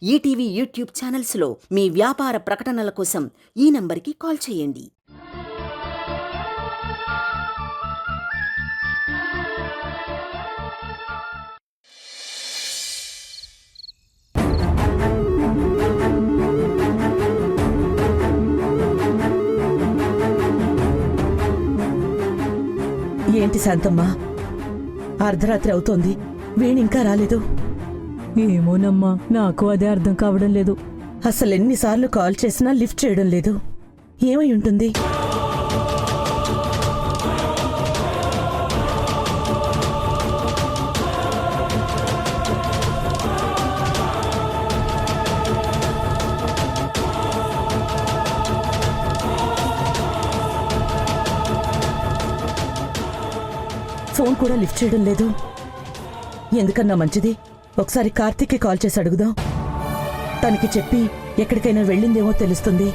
ETV YouTube ఛానల్స్లో మీ వ్యాపార ప్రకటనల కోసం ఈ నంబర్కి కాల్ చేయండి. ఏంటి శాంతమ్మ, అర్ధరాత్రి అవుతోంది, వేణింకా రాలేదు. ఏమోనమ్మా, నాకు అదే అర్థం కావడం లేదు. అసలు ఎన్నిసార్లు కాల్ చేసినా లిఫ్ట్ చేయడం లేదు. ఏమై ఉంటుంది? ఫోన్ కూడా లిఫ్ట్ చేయడం లేదు. ఎందుకన్నా మంచిది, ఒకసారి కార్తీక్కి కాల్ చేసి అడుగుదాం. తనకి చెప్పి ఎక్కడికైనా వెళ్ళిందేమో తెలుస్తుంది.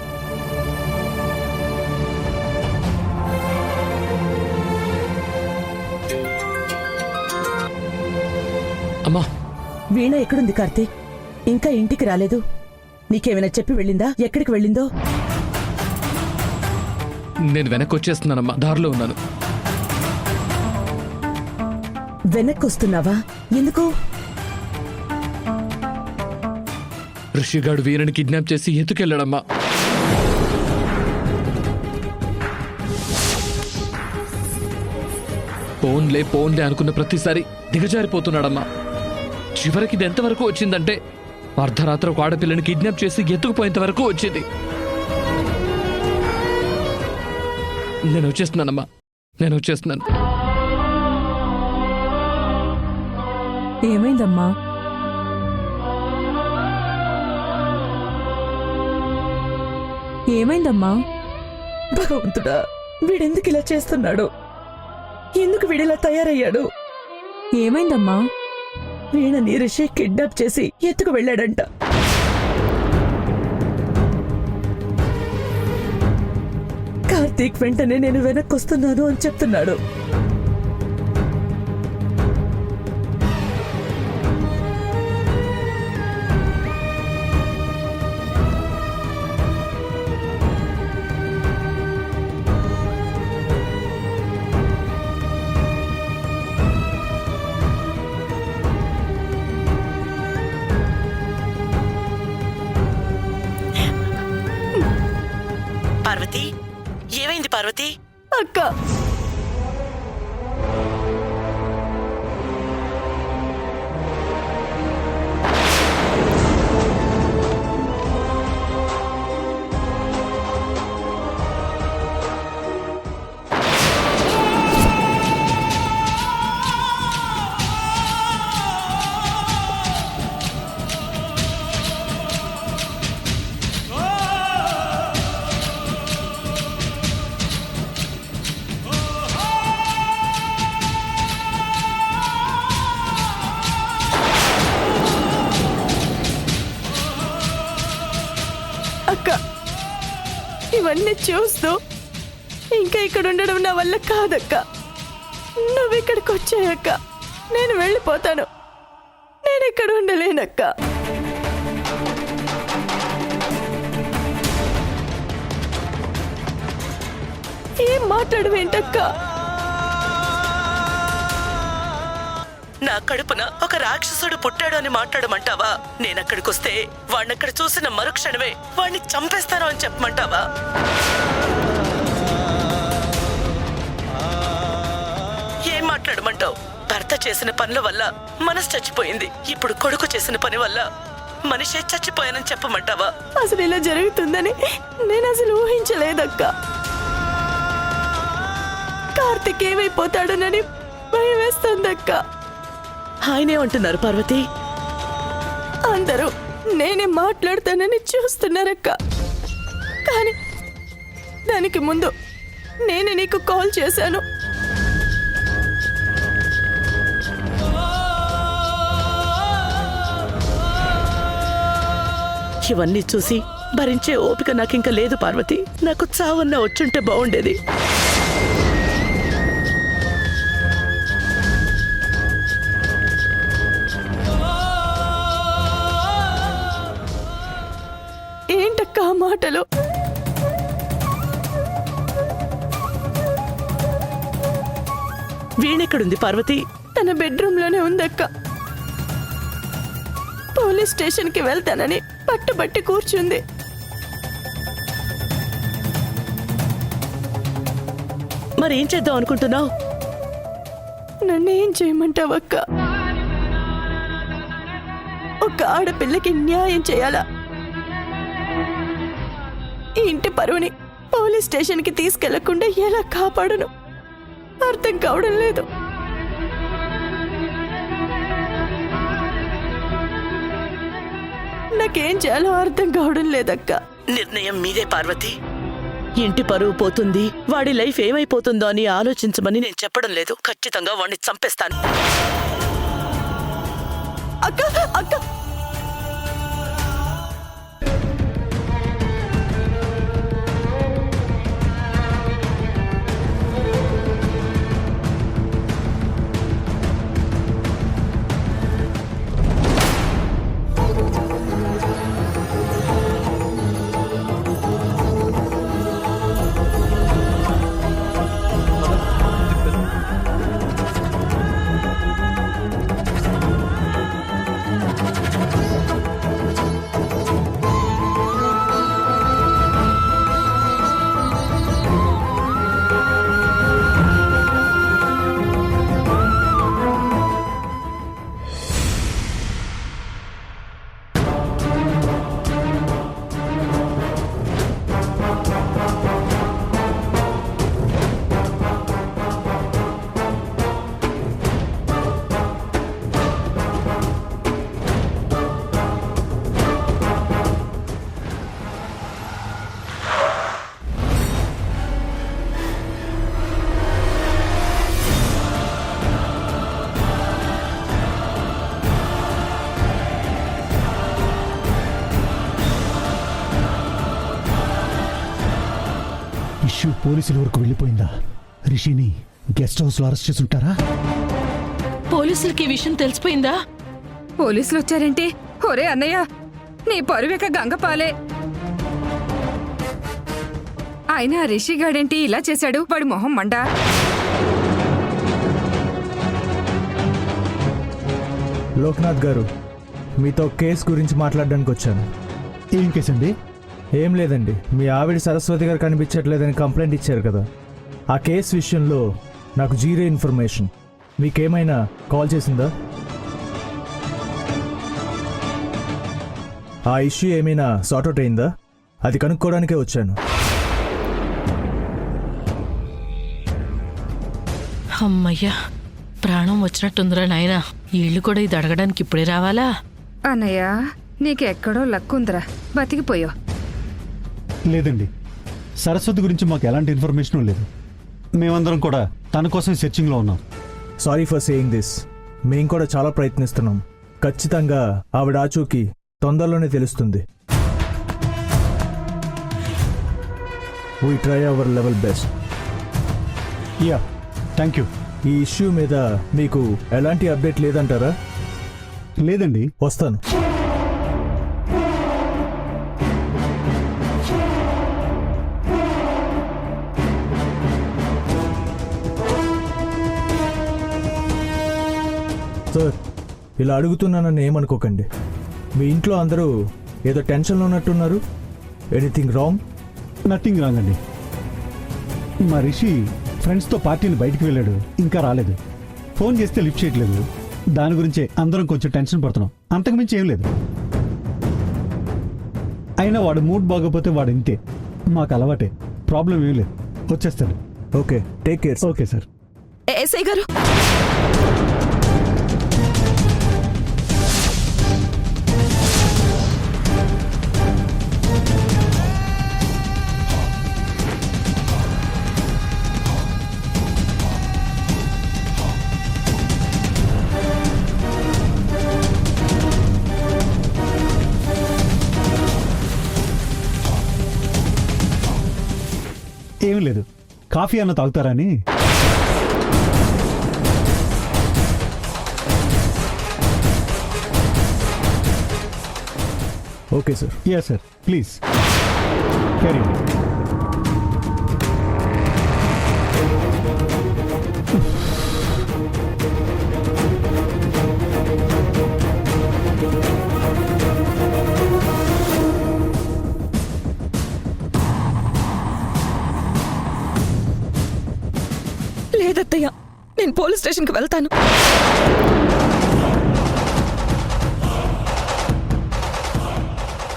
అమ్మా, వీణ ఎక్కడుంది కార్తీక్? ఇంకా ఇంటికి రాలేదు. నీకేమైనా చెప్పి వెళ్ళిందా? ఎక్కడికి వెళ్ళిందో? నేను వెనక్కి వచ్చేస్తున్నానమ్మా, దారిలో ఉన్నాను. వెనక్కి వస్తున్నావా? ఎందుకు? ఋషిగాడు వీరని కిడ్నాప్ చేసి ఎత్తుకెళ్ళాడమ్మా. పోన్లే అనుకున్న ప్రతిసారి దిగజారిపోతున్నాడమ్మా. చివరికి ఇది ఎంతవరకు వచ్చిందంటే అర్ధరాత్రి ఒక ఆడపిల్లని కిడ్నాప్ చేసి ఎత్తుకుపోయేంత వరకు వచ్చింది. నేను వచ్చేస్తున్నానమ్మా, నేను వచ్చేస్తున్నాను. ఏమైందమ్మా? ఏమైందమ్మా? భగవంతుడా, వీడెందుకు ఇలా చేస్తున్నాడు? ఎందుకు వీడిలా తయారయ్యాడు? ఏమైందమ్మా? వీణని రిషి కిడ్నాప్ చేసి ఎత్తుకు వెళ్ళాడంట. కార్తీక్ వెంటనే నేను వెనక్కి వస్తున్నాను అని చెప్తున్నాడు. పార్వతి, ఏమైంది పార్వతి? అక్క, అక్క, ఇవన్నీ చూస్తూ ఇంకా ఇక్కడ ఉండడం నా వల్ల కాదక్క. నువ్వు ఇక్కడికి వచ్చాయక్క, నేను వెళ్ళిపోతాను. నేను ఇక్కడ ఉండలేనక్క. ఏం మాట్లాడవేంటక్క? నా కడుపున ఒక రాక్షసుడు పుట్టాడు అని మాట్లాడమంటావా? నేనక్కడికొస్తే వాణ్ణక్కడ చూసిన మరుక్షణమే వాణ్ణి చంపేస్తాను అని చెప్పమంటావా? ఏం మాట్లాడమంటావు? భర్త చేసిన పనుల వల్ల మనసు చచ్చిపోయింది. ఇప్పుడు కొడుకు చేసిన పని వల్ల మనిషే చచ్చిపోయానని చెప్పమంటావా? అసలు ఇలా జరుగుతుందని నేను అసలు ఊహించలేదక్క. కార్తీక్ ఏమైపోతాడోనని భయం వేస్తుందక్క. ఆయనేమంటున్నారు పార్వతి? అందరూ నేనే మాట్లాడతానని చూస్తున్నారక్క. కానీ దానికి ముందు నేనే నీకు కాల్ చేశాను. ఇవన్నీ చూసి భరించే ఓపిక నాకింక లేదు పార్వతి. నాకు చావన్నా వచ్చుంటే బాగుండేది. ఏంటక్క ఆ మాటలు? వీణెక్కడుంది పార్వతి? తన బెడ్రూమ్లోనే ఉందక్క. పోలీస్ స్టేషన్కి వెళ్తానని పట్టుబట్టి కూర్చుంది. మరేం చేద్దాం అనుకుంటున్నావు? నన్నేం చేయమంటావక్క? ఒక ఆడపిల్లకి న్యాయం చేయాలా? ఈ ఇంటి పరువుని పోలీస్ స్టేషన్కి తీసుకెళ్లకుండా ఎలా కాపాడను అర్థం కావడం లేదు. నాకేం చేయాలో అర్థం కావడం లేదక్క. నిర్ణయం మీదే పార్వతి. ఇంటి పరువు పోతుంది, వాడి లైఫ్ ఏమైపోతుందో అని ఆలోచించమని నేను చెప్పడం లేదు. ఖచ్చితంగా వాడిని చంపేస్తాను. అక్క అక్క ఇష్యూ పోలీసుల వరకు వెళ్ళిపోయిందా? రిషిని గెస్ట్ హౌస్ లో అరెస్ట్ చేసి ఉంటారా? పోలీసులకి ఈ విషయం తెలిసిపోయిందా? పోలీసులు వచ్చారంటే ఒరే అన్నయ్య, నీ పరువెక్క గంగపాలే. ఆయన రిషిగాడేంటి ఇలా చేశాడు? వాడి మొహం మండ. లోక్నాథ్ గారు, మీతో కేసు గురించి మాట్లాడడానికి వచ్చాను. ఏం కేసు అండి? ఏం లేదండి, మీ ఆవిడ సరస్వతి గారు కనిపించట్లేదని కంప్లైంట్ ఇచ్చారు కదా, ఆ కేసు విషయంలో నాకు జీరో ఇన్ఫర్మేషన్. మీకేమైనా కాల్ చేసిందా? ఆ ఇష్యూ ఏమైనా సార్ట్అవుట్ అయిందా? అది కనుక్కోవడానికే వచ్చాను. అమ్మయ్యా, ప్రాణం వచ్చినట్టుందిరా నాయనా. వీళ్ళు కూడా ఇది అడగడానికి ఇప్పుడే రావాలా? అన్నయ్య, నీకెక్కడో లక్కుందిరా, బతికిపోయావు. లేదండి, సరస్వతి గురించి మాకు ఎలాంటి ఇన్ఫర్మేషన్ లేదు. మేమందరం కూడా తన కోసం సెర్చింగ్లో ఉన్నాం. Sorry for saying this. మేం కూడా చాలా ప్రయత్నిస్తున్నాం. ఖచ్చితంగా ఆవిడ ఆచూకీ తొందరలోనే తెలుస్తుంది. We try our level best. Yeah, thank you. ఈ ఇష్యూ మీద మీకు ఎలాంటి అప్డేట్ లేదంటారా? లేదండి. వస్తాను. సార్, ఇలా అడుగుతున్నానని ఏమనుకోకండి. మీ ఇంట్లో అందరూ ఏదో టెన్షన్లో ఉన్నట్టున్నారు. Anything wrong? నథింగ్ రాంగ్ అండి. మా రిషి ఫ్రెండ్స్తో పార్టీని బయటికి వెళ్ళాడు, ఇంకా రాలేదు. ఫోన్ చేస్తే లిఫ్ట్ చేయట్లేదు. దాని గురించే అందరం కొంచెం టెన్షన్ పడుతున్నాం, అంతకుమించి ఏం లేదు. అయినా వాడు మూడ్ బాగోపోతే వాడు ఇంతే, మాకు అలవాటే. ప్రాబ్లం ఏం లేదు, వచ్చేస్తాడు. Okay, take care. Okay sir. S I గారు, ఏం లేదు, కాఫీ అన్న తాగుతారని. Okay sir. Yeah sir, please. క్యారీ లేదత్తయ్య, నేను పోలీస్ స్టేషన్కి వెళ్తాను.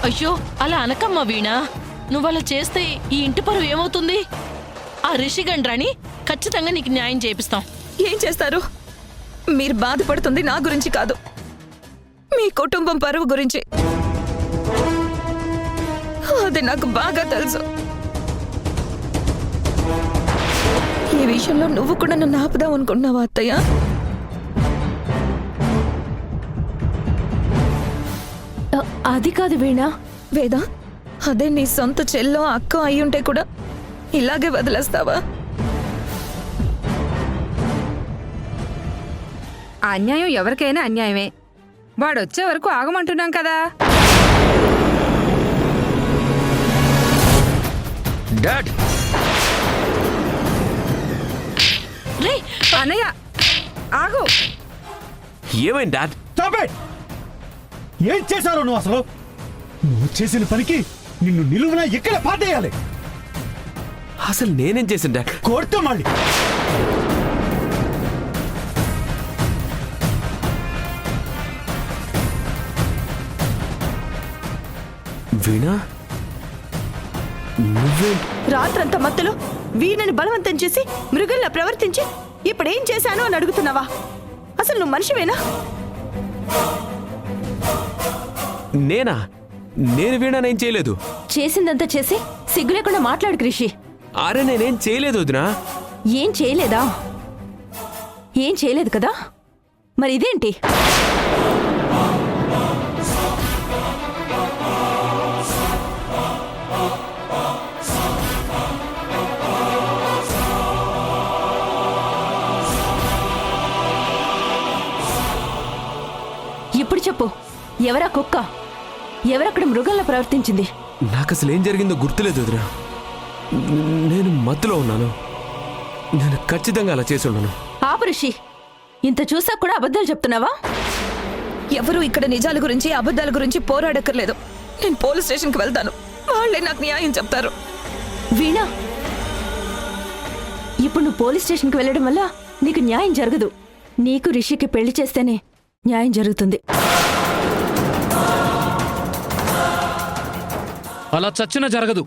అయ్యో అలా అనకమ్మా వీణ. నువ్వలా చేస్తే ఈ ఇంటి పరువు ఏమవుతుంది? ఆ రిషిగండ్రాని ఖచ్చితంగా నీకు న్యాయం చేపిస్తాం. ఏం చేస్తారు? మీరు బాధపడుతుంది నా గురించి కాదు, మీ కుటుంబం పరువు గురించి. అది నాకు బాగా తెలుసు. ఈ విషయంలో నువ్వు కూడా నన్ను ఆపుదాం అనుకున్నావా అత్తయ్య? అది కాదు వీణ. వేద, అదే నీ సొంత చెల్లో అక్క అయ్యుంటే కూడా ఇలాగే వదిలేస్తావా? అన్యాయం ఎవరికైనా అన్యాయమే. వాడొచ్చే వరకు ఆగమంటున్నాం కదా. డాడ్ రే అన్నయ్య ఆగు. ఏమైంది డాడ్? Stop it! ఏం చేశారు నువ్వు అసలు? నువ్వు చేసిన పనికి నిన్ను నిలువున ఎక్కడ పాటేయాలి? అసలు నేనేం చేసింది డాడ్? కోర్టు మళ్ళీ వీణా, నువ్వే రాత్రంతా మత్తులో వీణని బలవంతం చేసి మృగంలా ప్రవర్తించి ఇప్పుడేం చేశాను అని అడుగుతున్నావా? అసలు నువ్వు మనిషివేనా? నేనా? నేను వీణానేం చేయలేదు. చేసిందంతా చేసి సిగ్గు లేకుండా మాట్లాడు కృషి. అరే నేనేం చేయలేదు వదినా. ఏం చేయలేదా? ఏం చేయలేదు కదా, మరి ఇదేంటి? ఇప్పుడు చెప్పు, ఎవరా కుక్క? ఎవరక్కడ మృగంలా ప్రవర్తించింది? నాకు అసలు ఏం జరిగిందో గుర్తులేదు వదినా. నేను మత్తులో ఉన్నాను. నేను ఖచ్చితంగా అలా చేసి ఉన్నాను. ఆపు రిషి, ఇంత చూసాక కూడా అబద్ధాలు చెప్తున్నావా? ఎవరు ఇక్కడ నిజాల గురించి అబద్ధాల గురించి పోరాడక్కర్లేదు. నేను పోలీస్ స్టేషన్కి వెళ్తాను, వాళ్ళే నాకు న్యాయం చెప్తారు. వీణా, ఇప్పుడు నువ్వు పోలీస్ స్టేషన్కి వెళ్ళడం వల్ల నీకు న్యాయం జరగదు. నీకు రిషికి పెళ్లి చేస్తేనే న్యాయం జరుగుతుంది. అలా చచ్చినా జరగదు.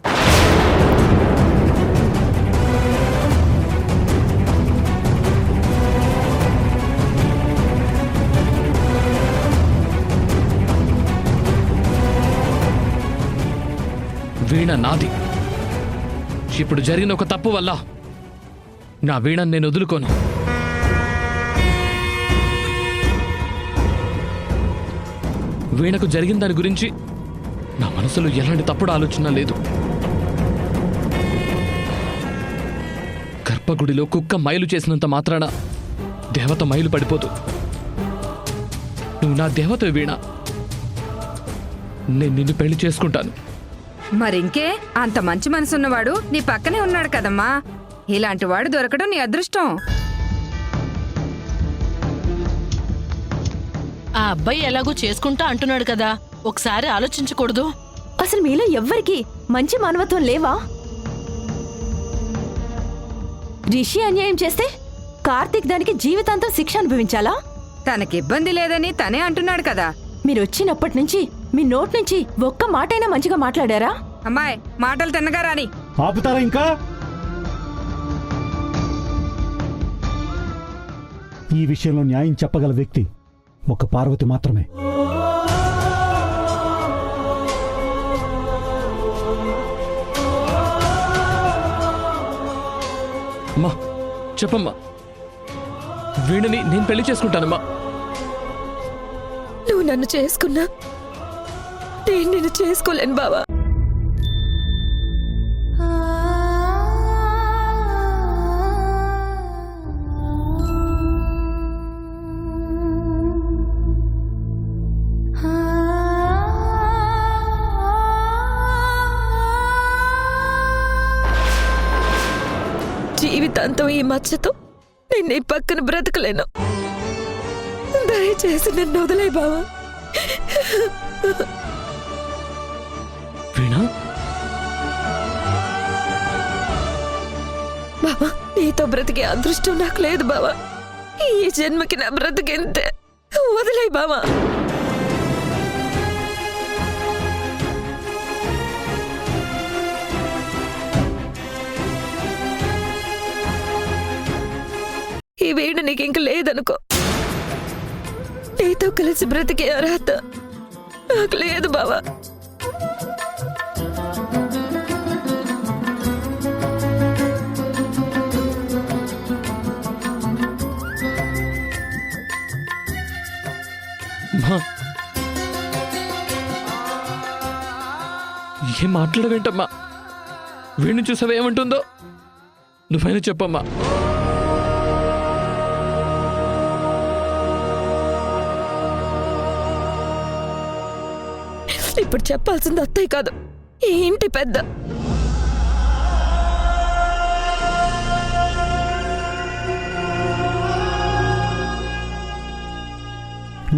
వీణ నాది. ఇప్పుడు జరిగిన ఒక తప్పు వల్ల నా వీణను నేను వదులుకోను. వీణకు జరిగిన దాని గురించి నా మనసులో ఎలాంటి తప్పుడు ఆలోచన లేదు. గర్భగుడిలో కుక్క మైలు చేసినంత మాత్రాన దేవత మైలు పడిపోదు. నువ్వు నా దేవత వీణ. నేను నిన్ను పెళ్లి చేసుకుంటాను. మరింకే, అంత మంచి మనసున్నవాడు నీ పక్కనే ఉన్నాడు కదమ్మా. ఇలాంటి వాడు దొరకడం నీ అదృష్టం. ఆ అబ్బాయి ఎలాగో చేసుకుంటా అంటున్నాడు కదా, ఒకసారి ఆలోచించకూడదు? అసలు మీలో ఎవ్వరికి మంచి మానవత్వం లేవా? రిషి అన్యాయం చేస్తే కార్తీక్ దానికి జీవితాంతం శిక్ష అనుభవించాలా? తనకి ఇబ్బంది లేదని తనే అంటున్నాడు కదా. మీరు వచ్చినప్పటి నుంచి మీ నోట్ నుంచి ఒక్క మాటైనా మంచిగా మాట్లాడారా? అమ్మాయి, మాటలు తిన్నగా రాని. ఆపుతారా ఇంకా? ఈ విషయంలో న్యాయం చెప్పగల వ్యక్తి ఒక పార్వతి మాత్రమే. అమ్మా చెప్పమ్మా, వీణని నేను పెళ్లి చేసుకుంటానమ్మా. నువ్వు నన్ను చేసుకున్నా నేను నిన్ను చేసుకోలేను బావా. జీవితాంతం ఈ మచ్చతో నేను నీ పక్కన బ్రతకలేను. దయచేసి నన్ను వదిలే బావా. వీణా, బావా, నీతో బ్రతికే అదృష్టం నాకు లేదు బావా. ఈ జన్మకి నా బ్రతికెంతే. వదిలే బావా. ఈ వీణ నీకు ఇంక లేదనుకో. నీతో కలిసి బ్రతికే అర్హత నాకు లేదు బావా. అమ్మా, ఏం మాట్లాడవేంటమ్మా? వీణు చూసావా ఏమంటుందో? నువ్వైనా చెప్పమ్మా. ఇప్పుడు చెప్పాల్సింది అత్తయ్య కాదు, ఈ ఇంటి పెద్ద.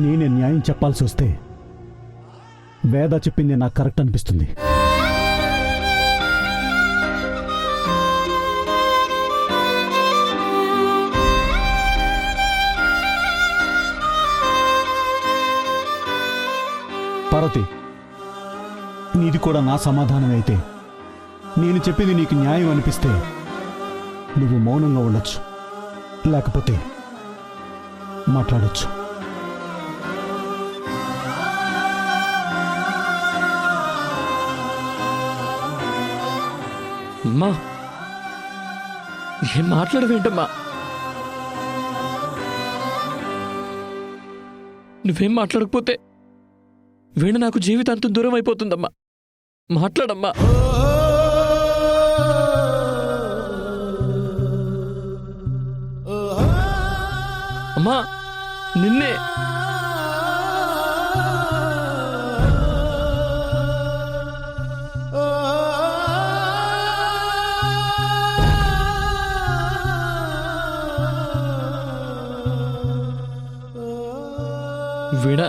నేనే న్యాయం చెప్పాల్సి వస్తే వేద చెప్పింది నాకు కరెక్ట్ అనిపిస్తుంది. పార్వతి, నీది కూడా నా సమాధానం అయితే, నేను చెప్పింది నీకు న్యాయం అనిపిస్తే నువ్వు మౌనంగా ఉండొచ్చు, లేకపోతే మాట్లాడొచ్చు. అమ్మా, ఏం మాట్లాడవేంటమ్మా? నువ్వేం మాట్లాడకపోతే వీణ నాకు జీవితాంతం దూరం అయిపోతుందమ్మా. మాట్లాడమ్మా. అమ్మా, నిన్నే. వీణ,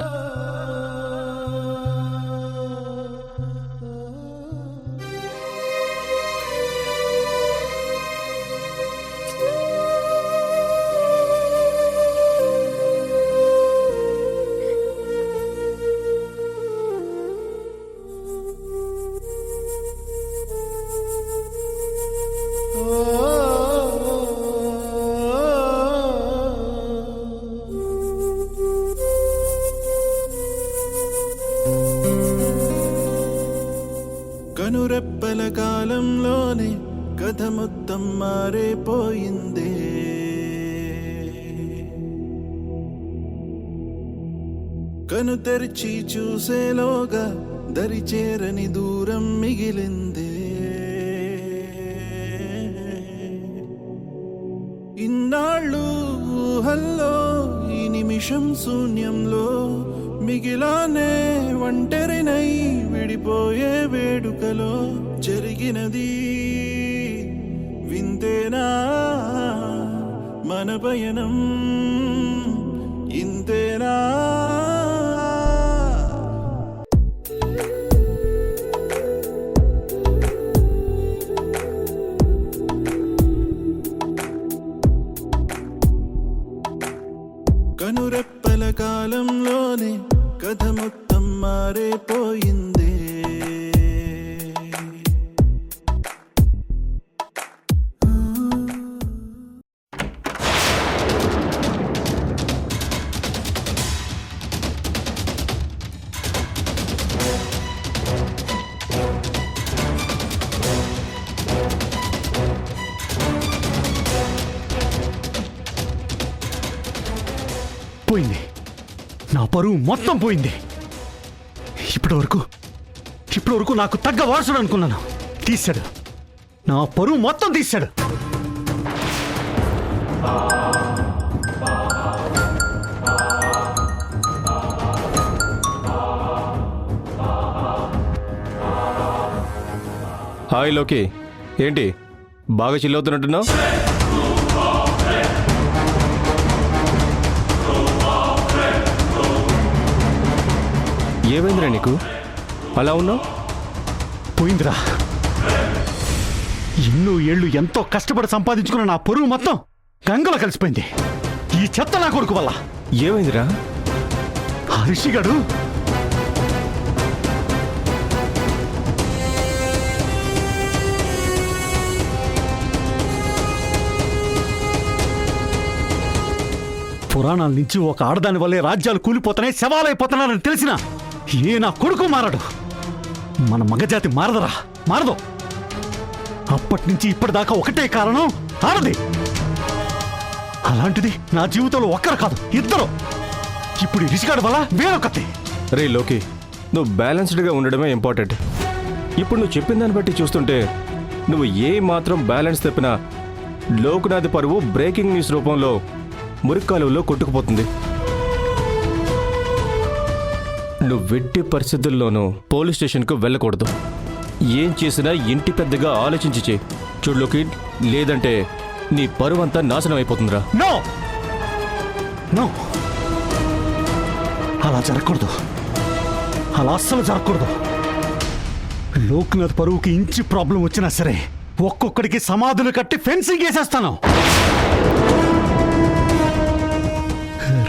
కనురెప్పల కాలంలోనే కథ మొత్తం మారిపోయిందే. కను తెరిచి చూసేలోగా దరిచేరని దూరం మిగిలిందే. ఇన్నాళ్ళు ఊహల్లో ఈ నిమిషం శూన్యంలో మిగిలానే ఒంటరినై విడిపోయే వేడుకలో జరిగినది వింతేనా? మన పయనం ఇంతేనా? కనురెప్పల కాలంలోనే కథ మొత్తం మారిపోయిందే. పోయింది, నా పరువు మొత్తం పోయింది. ఇప్పటి వరకు నాకు తగ్గ వారసుడు అనుకున్నాను, తీశాడు. నా పరువు మొత్తం తీశాడు. హాయ్ లోకి, ఏంటి బాగా చిల్లవుతున్నట్టున్నావు? ఏమైందిరా నీకు అలా ఉన్నావు? పోయిందిరా. ఎన్నో ఏళ్ళు ఎంతో కష్టపడి సంపాదించుకున్న నా పొరుగు మొత్తం గంగలో కలిసిపోయింది ఈ చెత్త నా కొడుకు వల్ల. ఏమైందిరా? ఆ రిషిగాడు పురాణాల నుంచి ఒక ఆడదాని వల్లే రాజ్యాలు కూలిపోతున్నాయి, శవాలైపోతున్నారని తెలిసిన ఏ నా కొడుకు మారడు. మన మగజాతి మారదరా, మారదు. అప్పటి నుంచి ఇప్పటిదాకా ఒకటే కారణం, ఆడది. అలాంటిది నా జీవితంలో ఒక్కరు కాదు, ఇద్దరు. ఇప్పుడు ఈ రిషిగాడు వల్ల వేరొకటి. రే లోకి, నువ్వు బ్యాలెన్స్డ్గా ఉండడమే ఇంపార్టెంట్. ఇప్పుడు నువ్వు చెప్పిన దాన్ని బట్టి చూస్తుంటే నువ్వు ఏ మాత్రం బ్యాలెన్స్ తప్పినా లోకనాథ్ పరువు బ్రేకింగ్ న్యూస్ రూపంలో మురిక్కాలువలో కొట్టుకుపోతుంది. నువ్వు వెట్టి పరిస్థితుల్లోనూ పోలీస్ స్టేషన్కు వెళ్ళకూడదు. ఏం చేసినా ఇంటి పెద్దగా ఆలోచించి చేయి. చూడు లోకి, లేదంటే నీ పరువంతా నాశనం అయిపోతుందిరా. నో నో, అలా జరగకూడదు, అలా అస్సలు జరగకూడదు. లోక్నాథ్ పరువుకి ఇంచి ప్రాబ్లం వచ్చినా సరే ఒక్కొక్కడికి సమాధులు కట్టి ఫెన్సింగ్ వేసేస్తాను.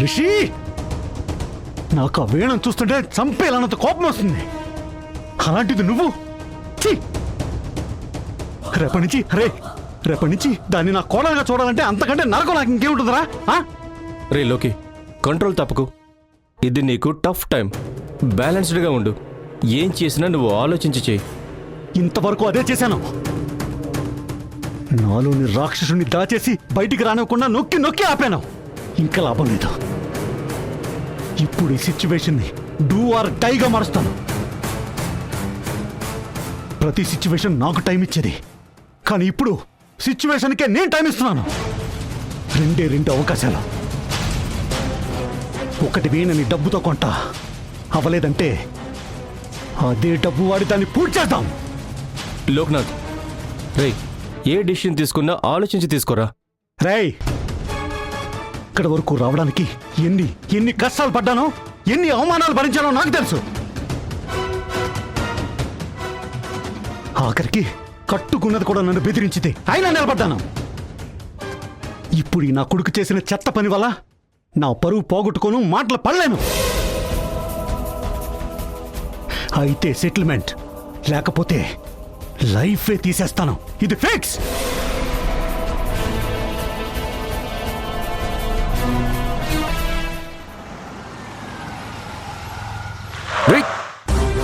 రిషి, నాకు ఆ వేణం చూస్తుంటే చంపేయాలన్నంత కోపం వస్తుంది. అలాంటిది నువ్వు ఛీ! రేపటి నుంచి దాన్ని నా కోడలుగా చూడాలంటే అంతకంటే నరకం నాకు ఇంకేముంటుందిరా? రే లోకి, కంట్రోల్ తప్పకు. ఇది నీకు టఫ్ టైం. బ్యాలెన్స్డ్గా ఉండు. ఏం చేసినా నువ్వు ఆలోచించి చేయి. ఇంతవరకు అదే చేశాను. నాలోని రాక్షసుని దాచేసి బయటికి రానివ్వకుండా నొక్కి నొక్కి ఆపాను. ఇంకా లాభం లేదు. ఇప్పుడు ఈ సిచ్యువేషన్ని డూ ఆర్ డైగా మారుస్తాను. ప్రతి సిచ్యువేషన్ నాకు టైం ఇచ్చేది, కానీ ఇప్పుడు సిచ్యువేషన్కే నేను టైం ఇస్తున్నాను. రెండు అవకాశాలు. ఒకటి వేణని డబ్బుతో కొంటా, అవ్వలేదంటే అదే డబ్బు వాడి దాన్ని పూర్తి చేద్దాం. లోక్నాథ్, రే, ఏ డిసిషన్ తీసుకున్నా ఆలోచించి తీసుకోరా. రేయ్, ఇక్కడ వరకు రావడానికి ఎన్ని కష్టాలు పడ్డానో, ఎన్ని అవమానాలు భరించానో నాకు తెలుసు. ఆఖరికి కట్టుకున్నది కూడా నన్ను బెదిరించితే అయినా నిలబడ్డాను. ఇప్పుడు ఈ నా కొడుకు చేసిన చెత్త పని వల్ల నా పరువు పోగొట్టుకోను, మాటలు పడలేను. అయితే సెటిల్మెంట్, లేకపోతే లైఫే తీసేస్తాను. ఇది ఫిక్స్.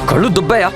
కళ్ళు దుబ్బాయా?